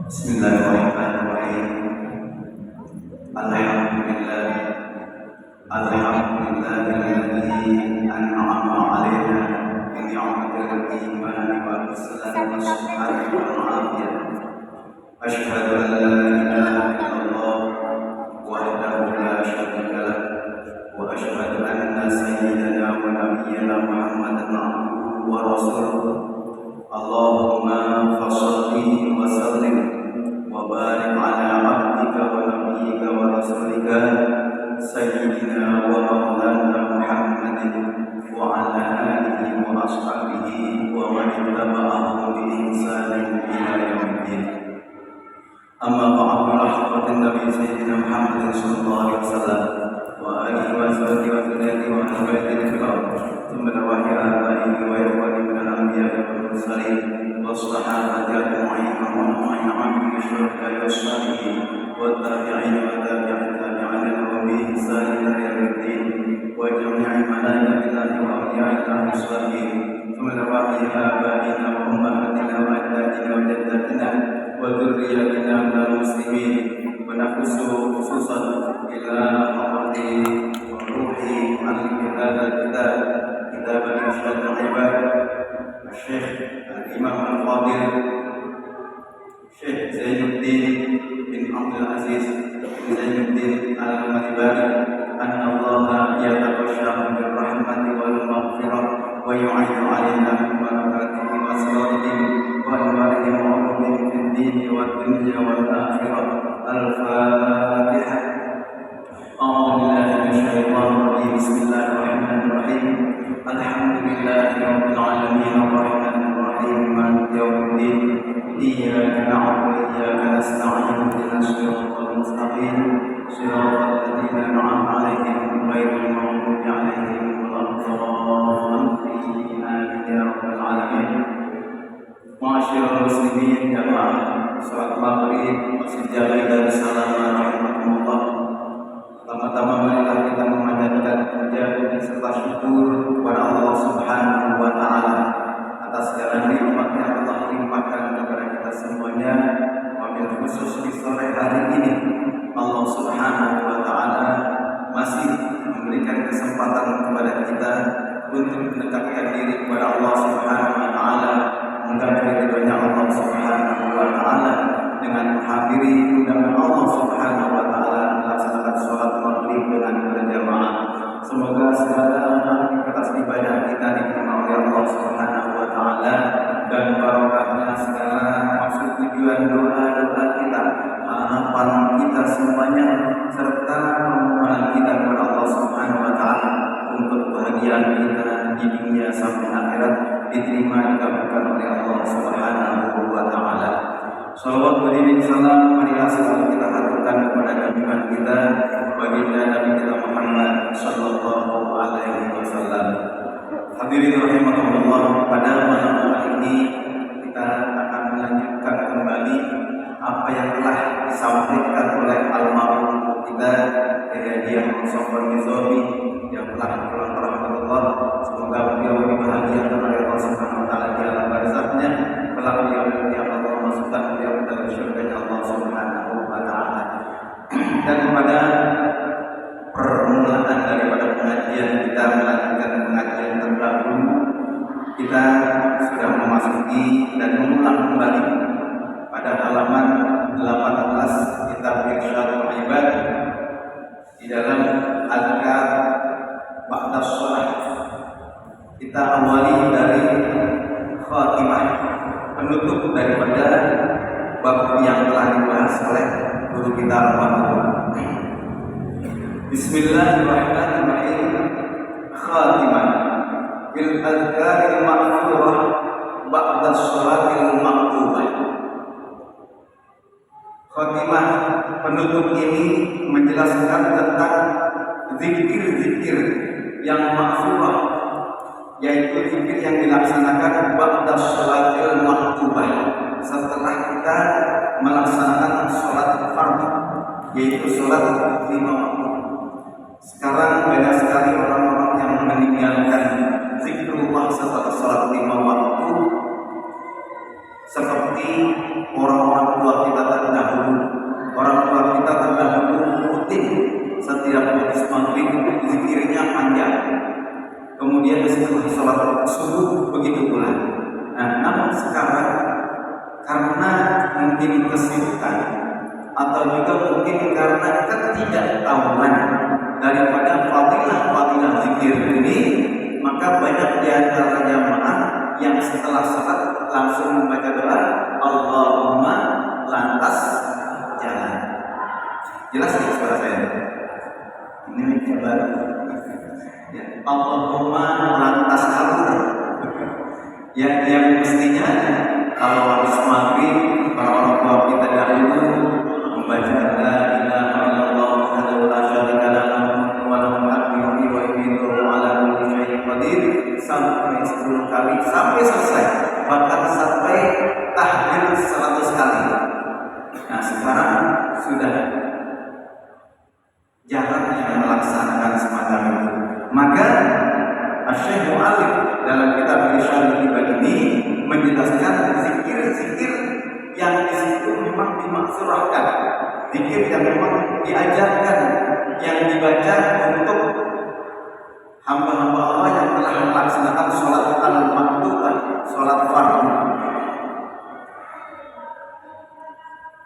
Bismillahirrahmanirrahim. Alhamdulillahilladzi an'ama 'alaina bi ni'matil iman wal islam was-sihhati wal 'afiyah. Asyhadu an la ilaha illallah wahdahu la syarika lah wa asyhadu anna sayyidana wa nabiyyana Muhammadan 'abduhu wa rasuluh. Allahumma fasholli wa sallim wa barik ala 'abdika wa nabiyyika wa rasulika sayyidina wa maulana Muhammadin wa ala alihi wa ashabihi wa man ittaba'ahum bi ihsanin ila yaumiddin. Amma ba'du, rahmatan nabi sayyidina Muhammadin sallallahu alaihi wasallam wa alihi wa sahbihi wa dzurriyyatihi wa ahlihi kiram. Thumma nawahi abaihi wa ikhwani min al-anbiya'i wal mursalin was-sahabati ajma'in wa man amana bi syuraka'i was-salihin wa tabi'in wa tabi'in tabi'in bi ihsan ila yaumiddin wa jami'i malaikatillahi wa awliya'illahi as-salihin. Thumma nawahi abaina wa ummahatina wa ajdatina wa jaddatina wa dzurriyyatina minal muslimin wa nafsu khususan ila hadrati wa ruhi ahli hadzal kitab kitab al-irsyad al-ibad Syekh al-Imam al-Fadil Syekh Zainuddin bin Abdul Aziz bin Zainuddin al-Malibari anna Allah yataqashshahu bil rahmati wal maghfirah wa yu'idu 'alaina min barakatihi wa salatihim wa anwarihim wa ulumihim fid din wad dunya wal akhirah. Al-Fatihah. A'udzu billahi minasyaitonir rajim. Bismillahirrahmanirrahim. Alhamdulillahi rabbil alamin arrahmanir rahim maliki yaumiddin. Iyyaka na'budu wa iyyaka nasta'in ihdinas siratal mustaqim siratal ladzina an'amta 'alaihim ghairil maghdubi 'alaihim waladdallin. Amin ya rabbal alamin. Ma'asyiral muslimin jamaah salat maghrib Masjid Jami Darussalam rahimakumullah. Pertama-tama marilah kita memanjatkan puja dan serta syukur kepada Allah Subhanahu wa taala atas segala nikmat yang Allah limpahkan kepada kita semuanya. Wabil khusus di sore hari ini Allah Subhanahu wa taala masih memberikan kesempatan kepada kita untuk mendekatkan diri kepada Allah Subhanahu wa taala, menggapai ridhonya Allah Subhanahu wa taala dengan menghadiri undangan Allah Subhanahu wa taala melaksanakan salat maghrib dengan berjamaah. Semoga segala aktivitas ibadah kita diterima oleh Allah Subhanahu wa taala dan barokahnya segala maksud tujuan doa-doa kita, harapan kita semuanya serta permohonan kita kepada Allah Subhanahu wa taala untuk kebahagiaan kita di dunia sampai akhirat diterima dikabulkan oleh Allah Subhanahu wa taala. Salawat beriring salam marilah selalu kita haturkan kepada junjungan kita baginda Nabi kita Muhammad sallallahu alaihi wasallam. Hadirin rahimakumullah, pada malam hari ini kita akan melanjutkan kembali apa yang telah disampaikan oleh almarhum kita Hidayah Sofwan Nizomi yang telah pulang ke rahmatullah. Semoga beliau dibahagiakan oleh Allah Subhanahu wa taala di alam barzahnya, kelak beliau yang Allah masukkan beliau ke dalam syurga Allah Subhanahu wa taala. Dan pada permulaan daripada pengajian kita melanjutkan pengajian terdahulu, kita sudah memasuki dan mengulang kembali pada halaman 18 kitab Irsyad al-Ibad di dalam Azkar ba'da shalah. Kita awali dari khatimah, penutup daripada bab yang telah dibahas oleh guru kita almarhum. Bismillahirrahmanirrahim. Khatimah bil azkaril ma'thurah ba'da sholatil maktubah. Khatimah penutup ini menjelaskan tentang zikir-zikir yang ma'thurah, yaitu zikir yang dilaksanakan ba'da sholatil maktubah, setelah kita melaksanakan sholat fardu, yaitu sholat 5 waktu. Sekarang banyak sekali orang-orang yang meninggalkan zikrullah setelah sholat 5 waktu, seperti orang-orang tua kita sholat subuh begitu pula. Nah, namun sekarang karena mungkin kesibukan atau juga mungkin karena ketidaktahuan daripada fadilah-fadilah zikir ini, maka banyak di antara jamaah yang setelah sholat langsung membaca doa Allahumma lantas jalan. Jelas ya suara saya? Ini coba ya, Allahumma lantas kabur. Yang mestinya kalau habis maghrib para orang tua kita dahulu membaca la ilaha illallah wahdahu la syarika lahu wa lahul hamdu wa yuhyidu ala kulli syai'in qadir sampai 10 kali sampai selesai, bahkan sampai tahlil 100 kali. Nah, sekarang sudah jarang yang melaksanakan semacam itu. Maka Syekh Mu'allim dalam kitab Irsyadul Ibad ini menjelaskan zikir-zikir yang di situ memang dimaksurahkan, zikir yang memang diajarkan, yang dibaca untuk hamba-hamba Allah yang telah melaksanakan sholat al-maktubah, sholat fardu.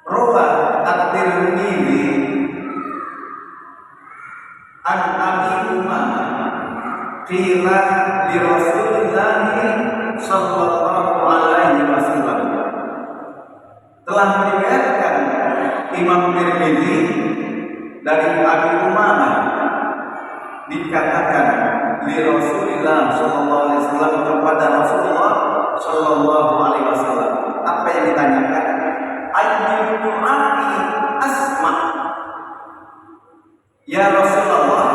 Rawa at-Tirmidzi an Abi Umamah qila li Rasulillah sallallahu alaihi wasallam, telah meriwayatkan Imam Tirmidzi dari Abi Umamah dikatakan li Rasulillah sallallahu alaihi wasallam, kepada Rasulullah sallallahu alaihi wasallam. Apa yang ditanyakan? Ayyul du'ai asma, ya Rasulullah,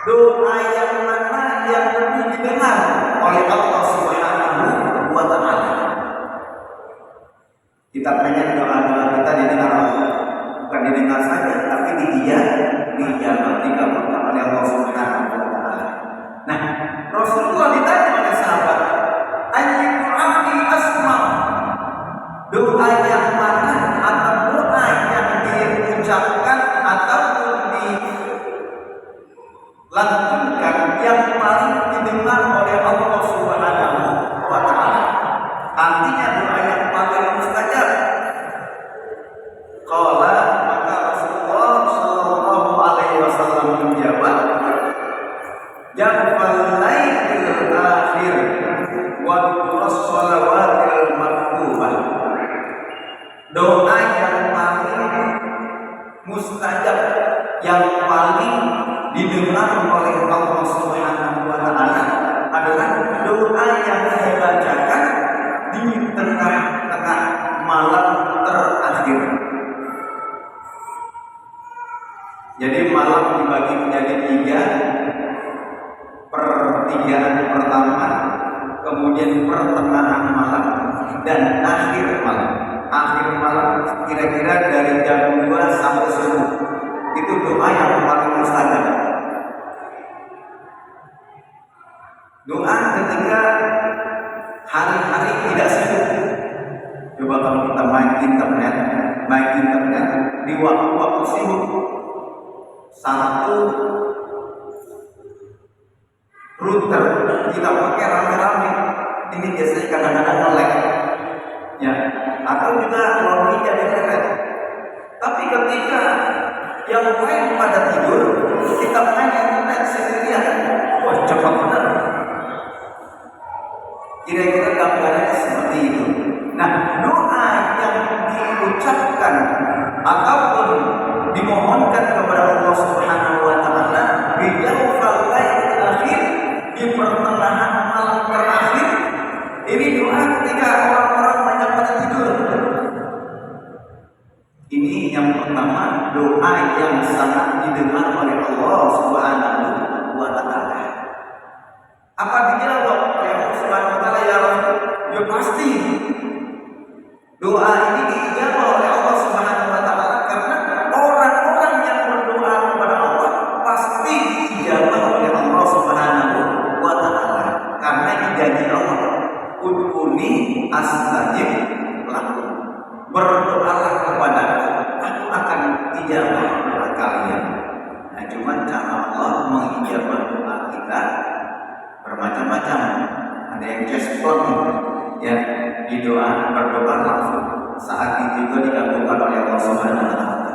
doa yang mana yang lebih didengar oleh Allah Subhanahu wa ta'ala? Kita pengen doa-doa kita didengar Allah, bukan didengar saja, tapi dijawab, dikabulkan oleh Allah Subhanahu wa ta'ala. Nah, Rasulullah ditanya oleh sahabat, ayyul du'ai asma, doa yang mana atau doa yang diucapkan ataupun dilantunkan yang paling didengar oleh Allah Subhanahu wa ta'ala? Artinya doa yang paling mustajab. Qala, maka Rasulullah sallallahu alaihi wasallam menjawab, jafal lailil akhir wa shalawatil maktubah. Doa yang paling mustajab, yang paling didengar oleh Allah Subhanahu wa ta'ala adalah doa yang dibacakan di tengah-tengah malam terakhir. Jadi malam dibagi menjadi 3, pertigaan pertama, kemudian pertengahan malam, dan akhir malam. Akhir malam kira-kira dari jam 2 sampai subuh. Itu doa yang paling mustajab. Doa ketika hari-hari tidak sibuk. Coba kalau kita main internet di waktu-waktu sibuk, satu router kita pakai rame-rame, ini biasanya kadang-kadang nge-lag, ya, atau juga loginya di-lag. Tapi ketika yang lain pada tidur, kita main internet sendirian, wah cepat benar. Kira-kira gambarannya seperti itu. Nah, doa yang diucapkan ataupun dimohonkan kepada Allah Subhanahu wa ta'ala di jawfal lailil akhir, di pertengahan malam terakhir, ini doa ketika orang-orang banyak pada tidur. Ini yang pertama, doa yang sangat didengar oleh Allah Subhanahu wa ta'ala. Apa dijawab oleh Allah Subhanahu wa ta'ala? Ya Rasul, ya pasti. Doa ini dijawab oleh Allah Subhanahu wa ta'ala karena orang-orang yang berdoa kepada Allah pasti dijawab oleh Allah Subhanahu wa ta'ala. Karena dijanji Allah, ud'uni astajib lakum, berdoalah kepadaku, aku akan ijabah doa kalian. Nah, cuma cara Allah mengijabah doa kita bermacam-macam. Ada yang cesplon ya di doa berdoa langsung saat itu juga dikabulkan oleh Allah Subhanahu wa taala.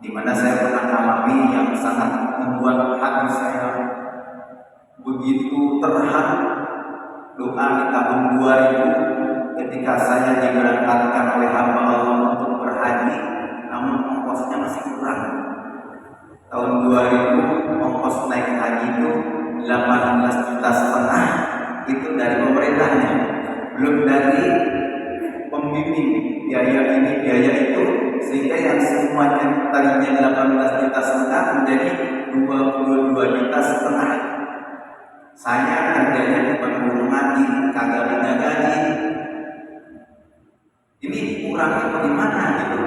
Di mana saya pernah mengalami yang sangat membuat hati saya begitu terharu. Doa di tahun 2000 ketika saya diberangkatkan oleh hamba Allah untuk berhaji, namun ongkosnya masih kurang. Tahun 2000 ongkos naik haji itu 18,5 juta itu dari pemerintahnya, belum dari pembimbing biaya ini biaya itu, sehingga yang semuanya tadinya 18,5 juta menjadi 22,5 juta. Saya kerjanya bukan guru ngaji, kagak punya gaji. Ini kurangnya bagaimana gitu?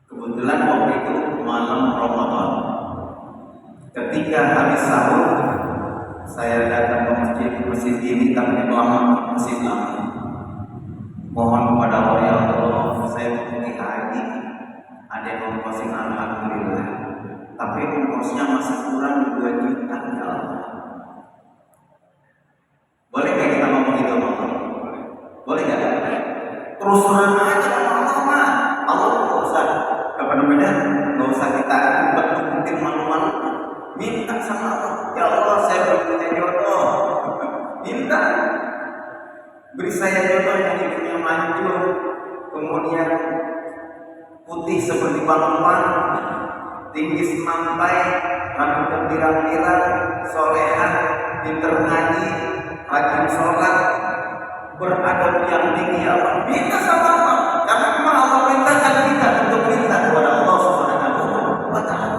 Kebetulan waktu itu malam Ramadan. Ketika habis sahur, saya datang ke masjid ini, tapi lama masjid lama. Mohon kepada Allah, ya Allah, saya pergi haji. Ada yang ongkosin, alhamdulillah. Tapi ongkosnya masih kurang 2 juta, ya Allah. Boleh nggak kita ngomong gitu, Allah? Boleh nggak? Terus terang aja Allah, Allah nggak usah nggak usah kita mungkin malu-malu. Minta sama Allah, ya Allah, saya belum punya jodoh. Minta, beri saya jodoh yang hidupnya mancur, kemudian putih seperti balon, tinggi semampai, rambutnya pirang-pirang, solehah, pinter ngaji, rajin sholat, beradab yang tinggi. Allah minta sama Allah, karena memang Allah perintahkan kita untuk minta kepada Allah Subhanahu wa taala.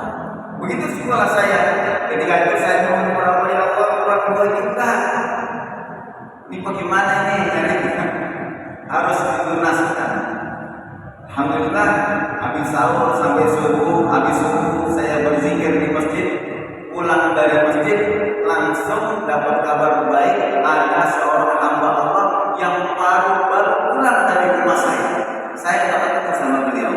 Begitu sekolah saya, ketika itu saya mohon kepada Allah, ya Allah, kurang 2 juta. Ini bagaimana nih? Harus dilunaskan. Alhamdulillah, habis sahur sampai subuh, habis subuh saya berzikir di masjid. Pulang dari masjid langsung dapat kabar baik, ada seorang hamba Allah yang baru pulang dari rumah saya. Saya dapat sama beliau.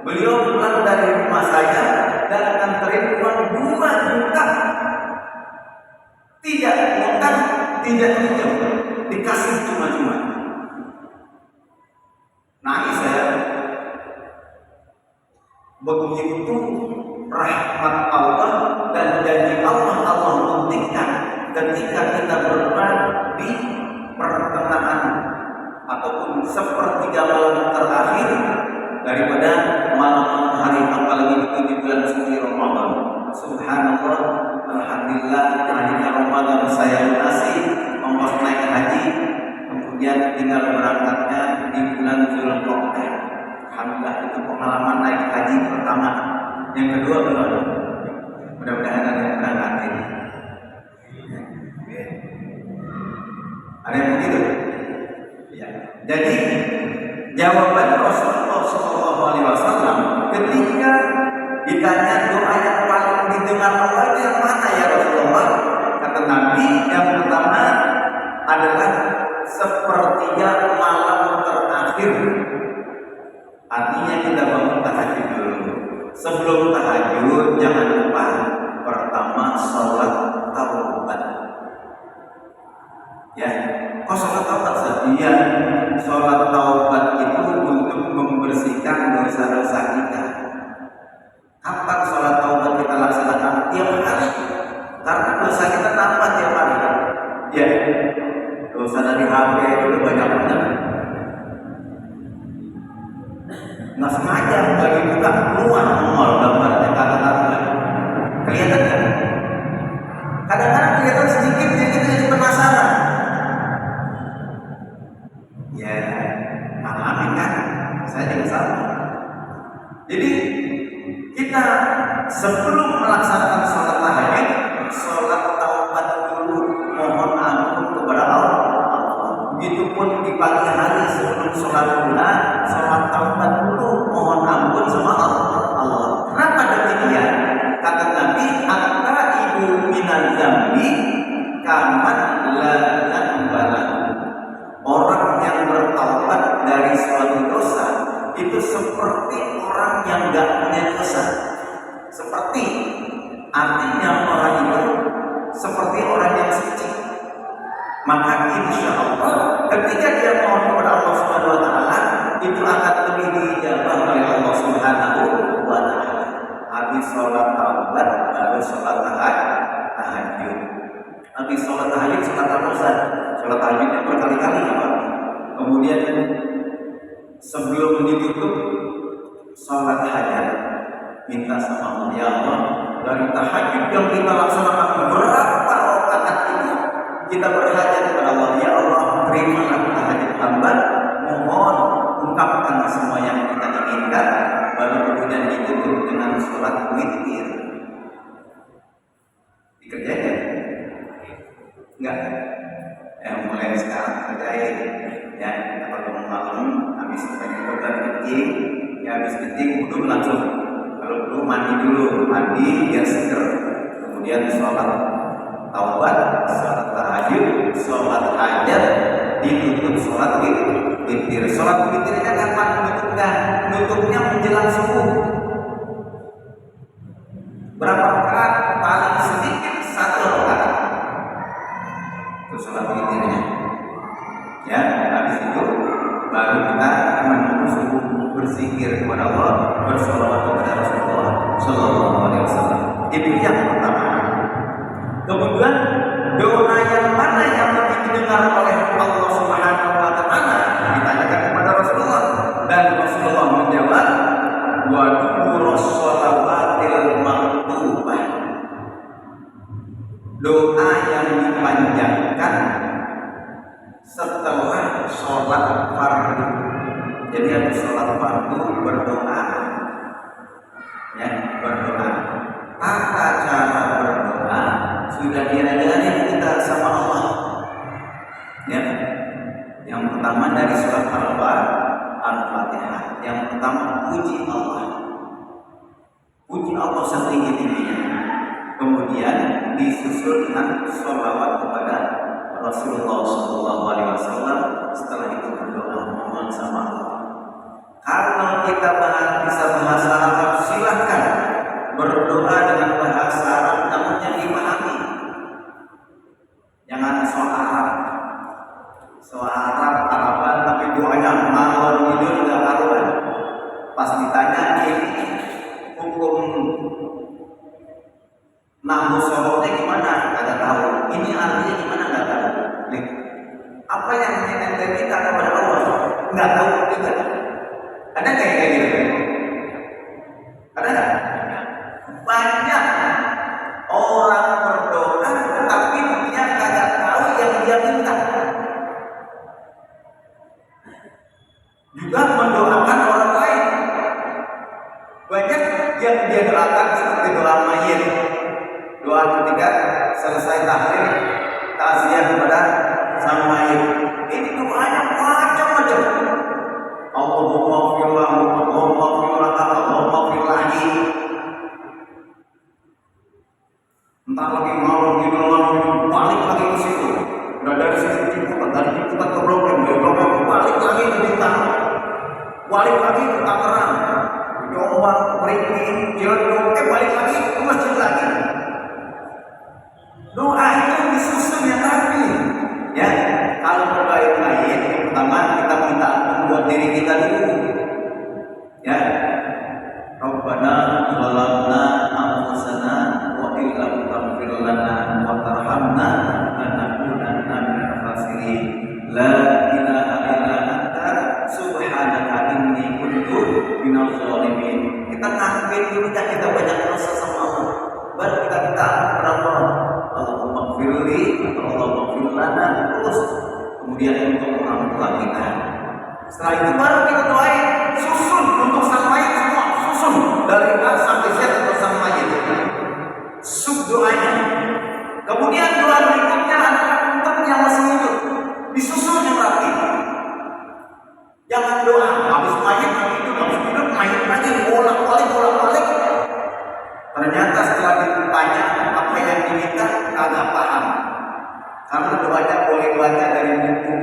Beliau pulang dari rumah saya dan nganterin uang 2 juta. Tidak ngutang, tidak pinjam, dikasih cuma-cuma. Nangis saya. Begitu rahmat Allah dan janji Allah buktikan ketika kita berbuat di pertengahan ataupun sepertiga malam terakhir daripada malam hari, apalagi itu di bulan suci Ramadan. Subhanallah, alhamdulillah, akhirnya Ramadan saya lunasi ongkos naik haji, kemudian tinggal berangkatnya di bulan Zulqa'dah. Alhamdulillah, itu pengalaman naik haji pertama. Yang kedua belum. Mudah-mudahan ada yang berangkat ini. Ada yang begitu? Ya. Jadi jawaban Rasulullah SAW ketika ditanya doa yang paling didengar Allah itu yang mana ya Rasulullah? Kata Nabi, yang pertama adalah sepertiga malam terakhir. Artinya kita bangun tahajud dulu. Sebelum tahajud jangan lupa pertama sholat taubat. Ya, kok sholat taubat saja? Sholat taubat itu untuk membersihkan dosa-dosa kita. Kapan sholat taubat kita laksanakan? Tiap hari. Karena dosa kita nampak tiap hari. Ya, dosa dari HP itu banyak banget. Nggak sengaja lagi buka keluar nol gambarnya kata-kata. Kelihatan kan? Kadang-kadang kelihatan sedikit jadi kita jadi penasaran. Ya, alami kan? Saya juga sama. Jadi kita sebelum melaksanakan sholat tahajud, sholat taubat dulu, mohon ampun kepada Allah. Begitupun di pagi hari sebelum sholat bulan, sholat taubat dulu, mohon ampun sama Allah. Kenapa demikian? Kata Nabi, "Anta ibu minal zambi kaman la dzambala." Orang yang bertaubat dari suatu dosa itu seperti orang yang enggak punya dosa. Seperti artinya orang itu maka insya Allah ketika dia mohon kepada Allah Subhanahu Wa Taala itu akan lebih dijabah oleh Allah Subhanahu Wa Taala. Habis sholat taubat baru sholat tahajud. Habis sholat tahajud sholat tahajud. Sholat tahajudnya berkali-kali apa? Kemudian sebelum ditutup sholat hajat minta sama Allah, ya Allah, dari tahajud yang kita laksanakan berapa rakaat itu kita berhajat kepada Allah, ya Allah, terimalah tahajud hamba, mohon ungkapkan semua yang kita inginkan, baru kemudian ditutup dengan sholat witir. Dikerjakan? Enggak? Mulai sekarang kerjain. Ya, kalau malam habis pengen kencing, ya habis kencing wudhu langsung. Kalau perlu mandi dulu, mandi biar seger. Kemudian sholat taubat, sholat tahajud, sholat hajat, ditutup sholat witir. Sholat witirnya kapan nutupnya? Nutupnya menjelang subuh. Berapa rakaat? Paling sedikit 1 rakaat. Itu sholat witirnya. Ya, habis itu baru kita menunggu subuh, berzikir kepada Allah, bersolawat kepada Rasulullah Sallallahu Alaihi Wasallam. Itu yang pertama. Kemudian doa yang mana yang lebih didengar oleh Allah Subhanahu Wa Taala ditanyakan kepada Rasulullah dan Rasulullah menjawab, wa du'urus shalawatil maktubah. Doa yang dipanjangkan setelah sholat fardu. Jadi habis sholat fardu berdoa, ya, berdoa. Tata cara berdoa sudah diajarin kita sama Allah. Ya, yang pertama dari surat Al-Fatihah. Yang pertama puji Allah, puji Allah setinggi-tingginya. Kemudian disusul dengan sholawat kepada Rasulullah Sallallahu Alaihi Wasallam. Setelah itu berdoa mohon sama Allah. Kalau kita bisa bahasa Arab, silahkan berdoa dengan bahasa Arab, namun yang dipahami. Jangan soal Araban, tapi doanya ngalor ngidul nggak karuan. Pas ditanya ini hukum namu sorotnya gimana? Nggak tahu. Ini artinya gimana? Nggak tahu. Apa yang ente minta kepada Allah? Nggak tahu juga. Ada kayak gitu? Ada nggak? Banyak orang berdoa tetapi dia nggak tahu yang dia minta. Juga mendoakan orang lain. Banyak yang dia doakan seperti doa mayit. Doa ketika selesai tahlil, takziah kepada sang mayit. Ini doanya macam-macam. Allahumma ighfir lahu, Allahumma ighfir lahu, Allahumma ighfir lahu. Entah lagi mau balik lagi ke situ. Udah dari situ diputar ke problem, dari problem balik lagi ke bintang, balik lagi ke Tangerang, Jombang, Meriki, Ciledug, balik lagi ke masjid lagi. Doa itu disusun yang rapi. Ya, kalau berbaik-baik, yang pertama kita minta ampun buat diri kita dulu. Ya, Rabbana zalamna anfusana wa illam taghfir lana wa tarhamna lanakunanna minal khasirin. La ilaha illa anta subhanaka inni kuntu minadh dhalimin. Kita ngakuin dulu dah kita banyak dosa sama Allah. Baru kita minta kepada Allah. Allahumma firli atau Allahumma firlana terus kemudian untuk mengampuni kita. Setelah itu baru kita doain, susun untuk sang mayit semua, susun dari A sampai Z untuk sang mayit. Sub doanya. Kemudian doa berikutnya adalah untuk yang masih hidup, disusun yang rapi. Jangan doa habis mayit habis hidup mayit lagi bolak-balik. Ternyata setelah ditanya apa yang diminta kagak paham. Karena doanya boleh baca dari buku.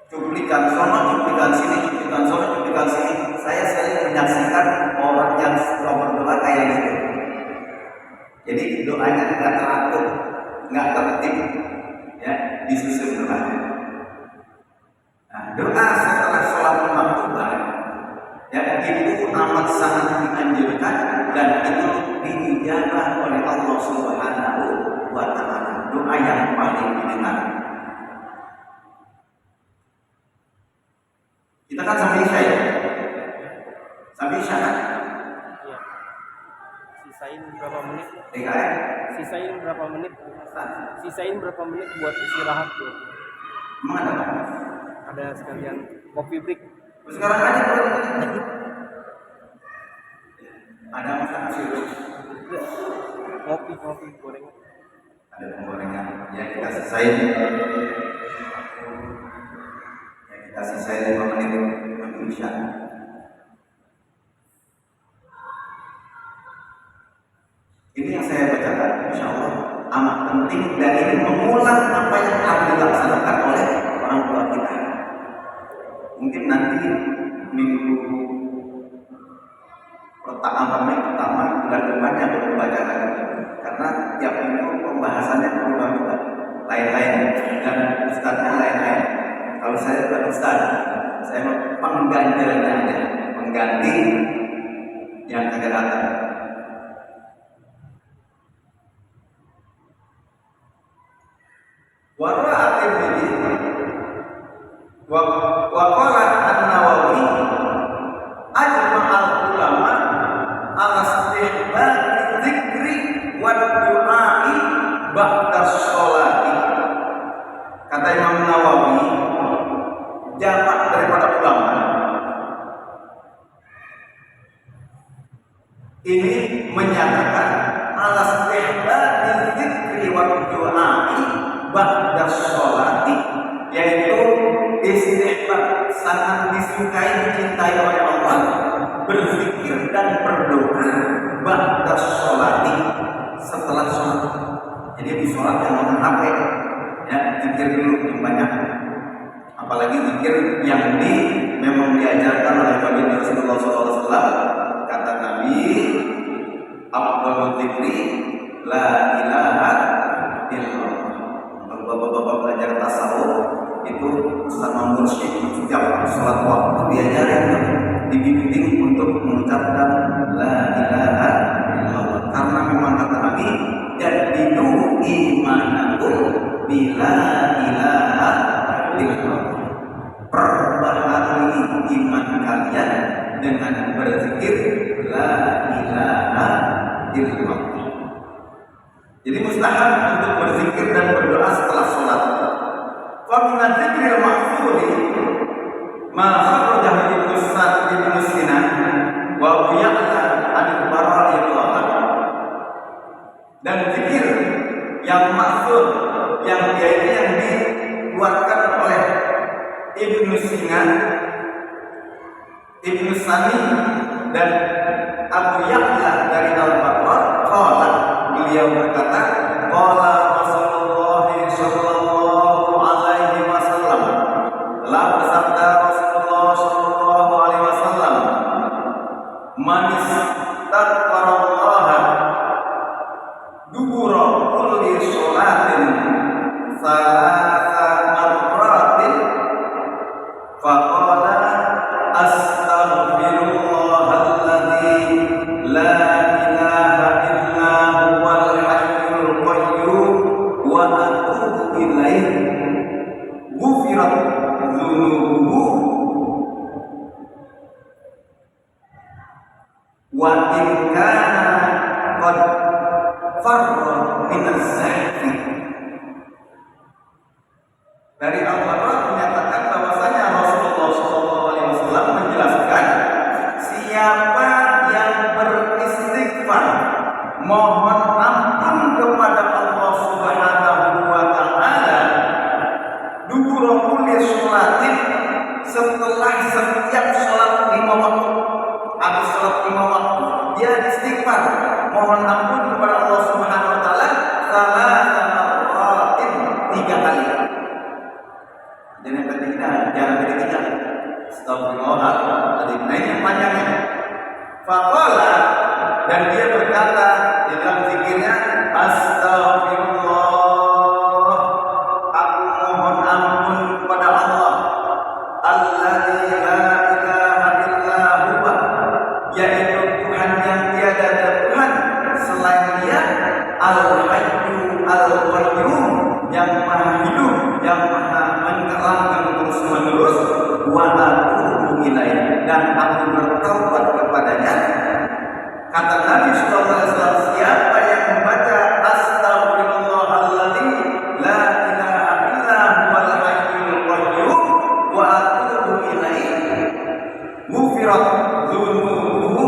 Cuplikan sono, cuplikan sini, cuplikan sono, cuplikan sini. Saya sering menyaksikan orang yang suka berdoa kayak gitu. Jadi doanya nggak teratur, nggak tertib. itu amat sangat dianjurkan dan itu diijabah oleh Allah Subhanahu wa Ta'ala. Doa yang paling didengar. Kita kan sampai Isya ya? Sampai Isya kan? Iya. Sisain berapa menit? DKM? Sisain berapa menit? Sisain berapa menit buat istirahat tuh? Emang ada apa? Ada sekalian kopi break. Sekarang aja bro. Ada masakan sirup. Kopi gorengan. Ada penggorengan. Ya kita selesai. Ya kita selesai 5 menit untuk Isya. Ini yang saya bacakan, insya Allah amat penting dan ini mengulang apa yang telah dilaksanakan oleh orang tua kita. Mungkin nanti minggu pertama bulan depannya baru bacakan, karena tiap minggu pembahasannya berubah-ubah, lain-lain dan ustadznya lain-lain. Kalau saya bukan ustadz, saya penggantinya aja, pengganti yang kagak datang. Waraat ini wa qala an-Nawawi ajma'al ulama ala istihbab dzikri wa du'a'i ba'da sholati. Kata Imam Nawawi, jamak daripada ulama ini menyatakan ala istihbab dzikri wa du'a'i ba'da sholati, yaitu istihbab sangat disukai dicintai oleh Allah berzikir dan berdoa ba'da sholati, setelah sholat. Jadi di sholat jangan HP ya, zikir dulu yang banyak, apalagi zikir yang memang diajarkan oleh baginda Rasulullah SAW. Kata Nabi, afdhalul dzikri la ilaha illallah. Bapak-bapak belajar tasawuf itu sama mursyid setiap sholat waktu diajarin, dibimbing untuk mengucapkan la ilaha illallah, karena memang kata Nabi jadidu imanakum bila ilaha illallah, perbaharui iman kalian dengan berzikir la ilaha illallah. Jadi mustahab untuk berzikir dan berdoa setelah sholat. Fa min dzikril ma'thuri ma kharajahu Ibnu Sa'd Ibnu Sinan wa Abu Ya'la an-Bara radhiyallahu. Dan zikir yang maksud yang dikeluarkan oleh Ibnu Sinan, Ibnu Sani dan Abu Ya'la dari Al-Bara, qala, beliau berkata, qala Rasulullah sallallahu alaihi wasallam, telah bersabda Rasulullah sallallahu alaihi wasallam, man istaghfarallaha dubura kulli sholatin salasa marratin faqala astaghfirullahalladzi la ilaha illa huwal hayyul qayyum wa atubu ilaihi ghufirat dzunubuhu wa in kana qad farra min az-zahfi. Dari Al-Bara menyatakan bahwasanya Rasulullah SAW menjelaskan, siapa yang beristighfar mohon ampun kepada Allah Subhanahu wa Ta'ala dubura kulli sholatin, setelah setiap sholat 5 waktu, habis sholat 5 waktu dia istighfar mohon ampun kepada Allah Subhanahu wa Ta'ala salasa marratin, 3 kali. Dan yang ketiga, jangan ketiga, astagfirullahaladzim, naiknya panjangnya. Faqala, dan dia berkata di dalam zikirnya, astagfirullah, aku mohon ampun kepada Allah, alladzi la ilaha illa huwa, dan aku bertaubat kepadanya. Kata Nabi sallallahu alaihi wasallam, siapa yang membaca astaghfirullahaladzim la ilaha illa huwal hayyul qayyum wa atubu ilaihi ghufirat dzunubuhu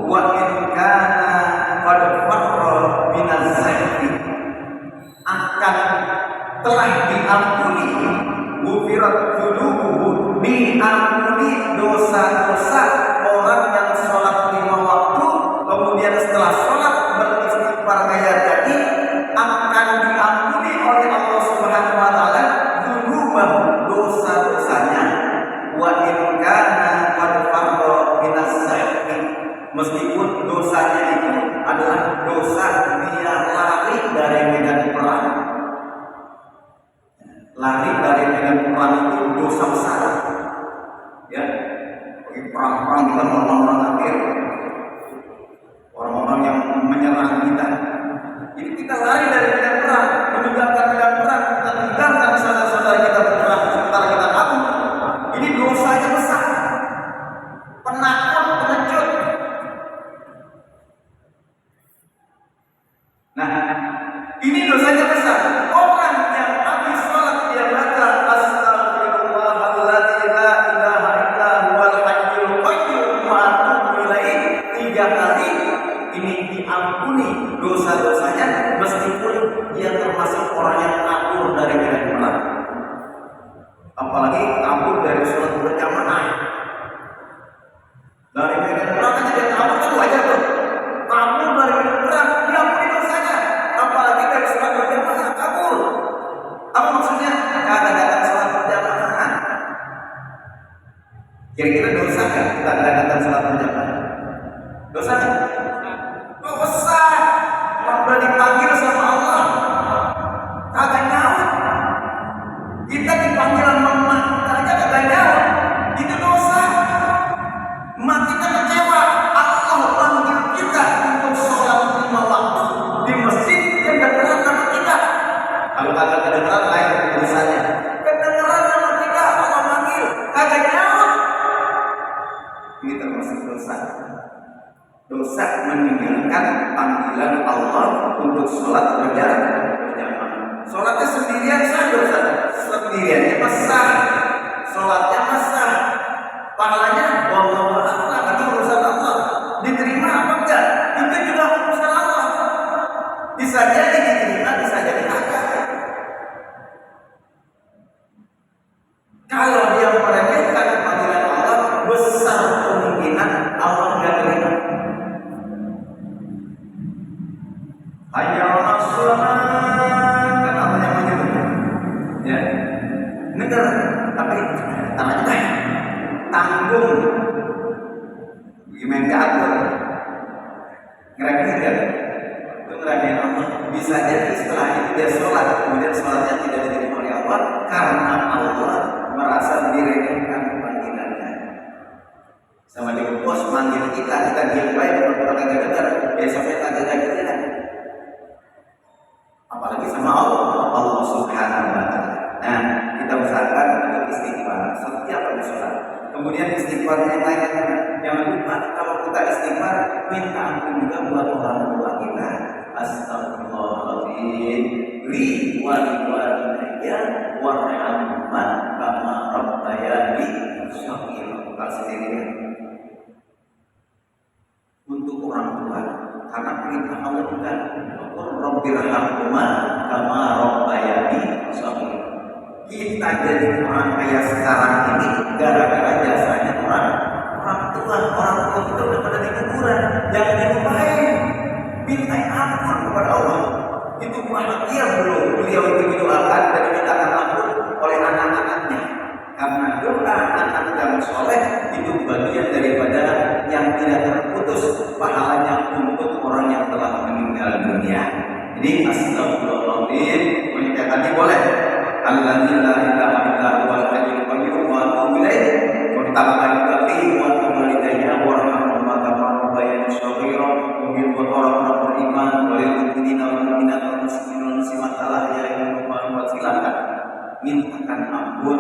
wa in kana qad farra minaz zambi, akan telah diampuni. Ghufirat dzunubuhu, diampuni dosa-dosa orang yang sholat 5 waktu kemudian setelah sholat beristighfar kayak tadi, akan diampuni oleh Allah Subhanahu wa taala dzunubahu, dosa-dosanya. Wa in kana qad farra minaz zambi, meskipun dosanya itu adalah dosa dia lari dari medan perang. Lari dari medan perang itu dosa besar. Ya, bagi perang-perang kita orang-orang kafir, orang-orang yang menyerang kita. Jadi kita lari dari medan perang, meninggalkan medan perang, kita tinggalkan saudara-saudara kita berperang, sementara kita kabur. Ini dosanya besar. Penakut, pengecut. Nah, ini dosanya besar. Orang yang habis sholat dia baca astaghfirullahaladzim la ilaha illa huwal hayyul qayyum wa atubu ilaihi 3 kali, ini diampuni dosa-dosanya meskipun dia termasuk orang yang kabur dari medan perang. Apalagi kabur dari sholat berjamaah. Dari medan perang aja dia kabur kan wajar tuh. Kabur dari medan perang diampuni dosanya. Apalagi dari sholat berjamaah kabur. Apa maksudnya? Kagak datang sholat berjamaah. Kira-kira dosa kan kita nggak datang sholat berjamaah? Dosa kan? Dosa. Orang udah dipanggil sama Allah, kagak nyaut. Kita dipanggil sama emak kita aja kagak nyaut. Itu dosa. Emak kita kecewa. Allah panggil kita untuk sholat 5 waktu di masjid, kedengeran nama kita. Kalau kagak kedengeran lain urusannya. Kedengeran nama kita, Allah panggil, kagak nyaut. Ini termasuk dosa. Dosa meninggalkan panggilan Allah untuk sholat berjamaah. Sholatnya sendirian sah dosa. Sendiriannya sah. Sholatnya sah. Pahalanya wallahu a'lam, itu urusan Allah. Diterima apa enggak? Itu juga urusan Allah. Bisa jadi diterima, bisa jadi enggak. Kalau dia meremehkan panggilan Allah, besar kemungkinan Allah enggak terima. Hayya 'alas shalah, kan Allah yang menyuruh. Ya, dengar, tapi tangan kita tanggung, gimana diatur, ngeremehin kan? Itu ngeremehin Allah. Bisa jadi setelah itu dia sholat, kemudian sholatnya tidak diterima oleh Allah karena Allah merasa diremehkan panggilannya. Sama dia bos manggil kita diam baik, kalau kagak dengar, besoknya kagak dengar. Apalagi sama Allah Subhanahu wa taala. Nah, kita usahakan untuk istighfar setiap habis sholat. Kemudian istighfar yang lainnya, jangan lupa kalau kita istighfar minta ampun juga buat orang tua kita. Astagfirullahaladzim li wa liwalidayya warhamhuma kama rabbayani shaghira. Bukan sendiri untuk orang tua, karena perintah Allah juga Rabbirhamhuma kama rabbayani shaghira. Kita jadi orang kaya sekarang ini gara-gara jasanya orang tua. Orang tua kita udah pada di kuburan, jangan dilupain, minta ampun kepada Allah. Itu bahagia belum beliau itu didoakan dan dimintakan ampun oleh anak-anaknya. Karena doa anak yang soleh itu bagian daripada yang tidak terputus pahalanya untuk orang yang telah meninggal dunia. Jadi astagfirullahaladzim, menikah tadi boleh. Alladzi la ilaha illa huwal hayyul qayyum wa atubu ilaihi. Kalau ditambahkan juga wa walidayya warhamhuma kama rabbayani shaghira. Mungkin buat orang-orang beriman, walil mu'minina wal mu'minat wal muslimin wal muslimat yang bermanfaat, silakan mintakan ampun,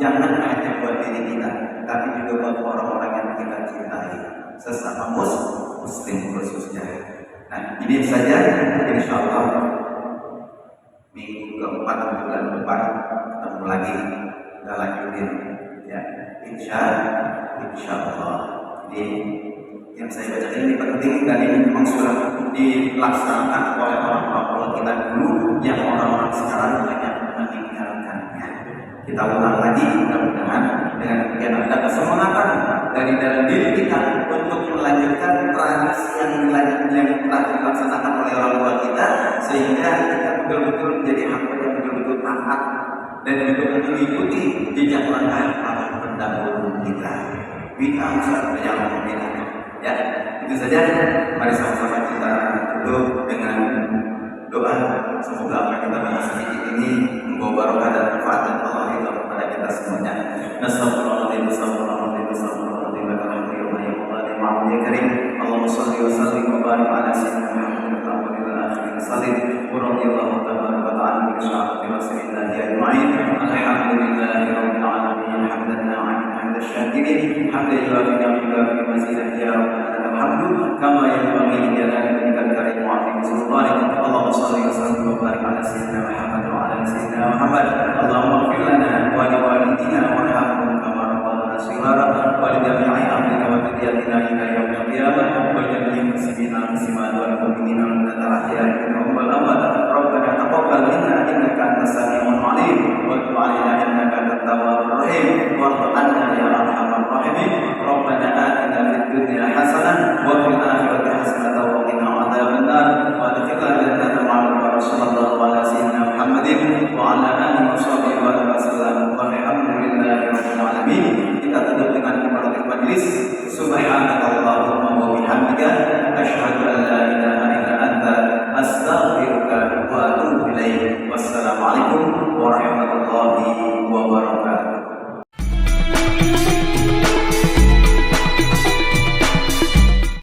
jangan hanya buat diri kita, tapi juga buat orang-orang yang cintai sesama muslim khususnya. Nah, ini saja, insya Allah minggu keempat bulan depan ketemu lagi, kita lanjutin ya, insya Allah. Jadi yang saya baca ini penting dan ini memang sudah dilaksanakan oleh orang-orang kita dulu yang orang-orang sekarang banyak meninggalkannya. Kita ulang lagi, mudah-mudahan dengan demikian ada kesemangatan dari dalam diri kita untuk melanjutkan tradisi yang telah dilaksanakan oleh orang tua kita, sehingga kita betul-betul menjadi hamba yang betul-betul taat dan juga mengikuti jejak langkah para pendahulu kita. Kita bisa banyak membina. Ya, itu saja. Mari sama-sama kita tutup dengan doa. Semoga apa yang kita bahas sedikit ini membawa barokah dan manfaat dan Allah itu kepada kita semuanya. Nasallallahu Allahumma shalli wa sallim wa barik ala sayyidina Muhammad wa ala alihi wa sahbihi wa radhiyallahu tabaraka wa ta'ala bi syafaati rasulillah ajma'in. Alhamdulillahi rabbil alamin. Hamdan na'am hamdan syakirin hamdan yuwafiqu mazidah ya rabbana alhamdu kama yanbaghi li jalali wajhikal karim wa 'azimi sultanik. Allahumma shalli wa sallim wa barik ala sayyidina Muhammad wa ala ali sayyidina Muhammad. Allahumma ighfir lana wa li walidina warhamhum kama rabbana shighara wa li jami'i amrina wa dhurriyyatina ila yaumil qiyamah wa jami'il muslimina wal muslimat wal mu'minina wal mu'minat minhum wal amwat. Rabbana taqabbal minna innaka antas samiul 'alim wa tub 'alaina innaka antat tawwabur rahim warḍ 'anna ya arhamar rahimin. Rabbana atina fid dunya hasanah wa fil akhirati hasanah wa qina 'adzabannar wa adkhilna jannata ma'al sallallahu ala sayyidina Muhammadin wa ala alihi wa sahbihi wa sallam. Walhamdulillahi rabbil alamin. Kita tutup dengan kibaratul majlis.